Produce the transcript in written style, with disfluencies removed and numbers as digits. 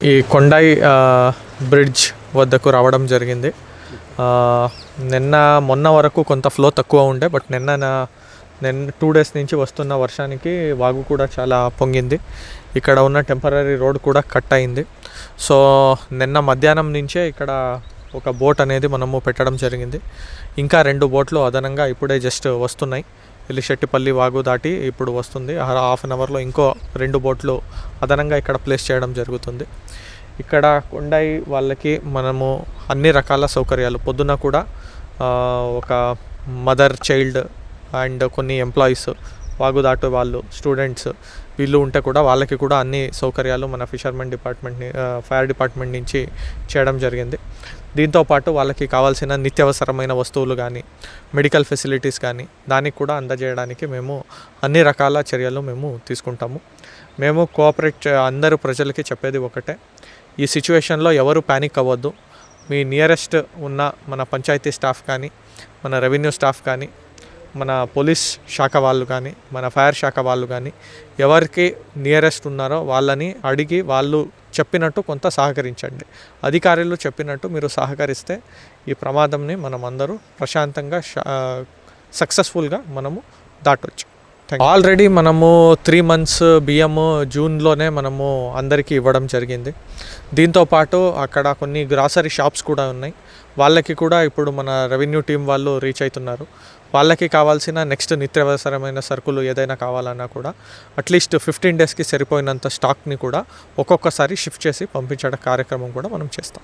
ఈ కొండాయి బ్రిడ్జ్ వద్దకు రావడం జరిగింది. మొన్న వరకు కొంత ఫ్లో తక్కువ ఉండే, బట్ నిన్న 2 డేస్ నుంచి వస్తున్న వర్షానికి వాగు కూడా చాలా పొంగింది. ఇక్కడ ఉన్న టెంపరరీ రోడ్ కూడా కట్ అయింది. సో నిన్న మధ్యాహ్నం నుంచే ఇక్కడ ఒక బోట్ అనేది మనము పెట్టడం జరిగింది. ఇంకా 2 బోట్లు అదనంగా ఇప్పుడే జస్ట్ వస్తున్నాయి. ఎల్లిశెట్టిపల్లి వాగు దాటి ఇప్పుడు వస్తుంది. హాఫ్ అన్ అవర్లో ఇంకో 2 బోట్లు అదనంగా ఇక్కడ ప్లేస్ చేయడం జరుగుతుంది. ఇక్కడ కొండాయి వాళ్ళకి మనము అన్ని రకాల సౌకర్యాలు, పొద్దున కూడా ఒక మదర్ చైల్డ్ అండ్ కొన్ని ఎంప్లాయీస్, వాగు దాటే వాళ్ళు, స్టూడెంట్స్ వీళ్ళు ఉంటే కూడా వాళ్ళకి కూడా అన్ని సౌకర్యాలు మన ఫిషర్మెన్ డిపార్ట్మెంట్, ఫైర్ డిపార్ట్మెంట్ నుంచి చేయడం జరిగింది. దీంతోపాటు వాళ్ళకి కావాల్సిన నిత్యావసరమైన వస్తువులు కానీ, మెడికల్ ఫెసిలిటీస్ కానీ దానికి కూడా అందజేయడానికి మేము అన్ని రకాల చర్యలు మేము తీసుకుంటాము. మేము అందరూ ప్రజలకి చెప్పేది ఒకటే, ఈ సిచ్యువేషన్లో ఎవరు ప్యానిక్ అవ్వద్దు. మీ నియరెస్ట్ ఉన్న మన పంచాయతీ స్టాఫ్ కానీ, మన రెవెన్యూ స్టాఫ్ కానీ, మన పోలీస్ శాఖ వాళ్ళు కానీ, మన ఫైర్ శాఖ వాళ్ళు కానీ ఎవరికి నియరెస్ట్ ఉన్నారో వాళ్ళని అడిగి వాళ్ళు చెప్పినట్టు కొంత సహకరించండి. అధికారులు చెప్పినట్టు మీరు సహకరిస్తే ఈ ప్రమాదంని మనం అందరూ ప్రశాంతంగా సక్సెస్ఫుల్గా మనము దాటవచ్చు. ఆల్రెడీ మనము 3 months బియ్యము జూన్లోనే మనము అందరికీ ఇవ్వడం జరిగింది. దీంతోపాటు అక్కడ కొన్ని గ్రాసరీ షాప్స్ కూడా ఉన్నాయి. వాళ్ళకి కూడా ఇప్పుడు మన రెవెన్యూ టీం వాళ్ళు రీచ్ అవుతున్నారు. వాళ్ళకి కావాల్సిన నెక్స్ట్ నిత్యావసరమైన సరుకులు ఏదైనా కావాలన్నా కూడా అట్లీస్ట్ 15 daysకి సరిపోయినంత స్టాక్ని కూడా ఒక్కొక్కసారి షిఫ్ట్ చేసి పంపించడం కార్యక్రమం కూడా మనం చేస్తాం.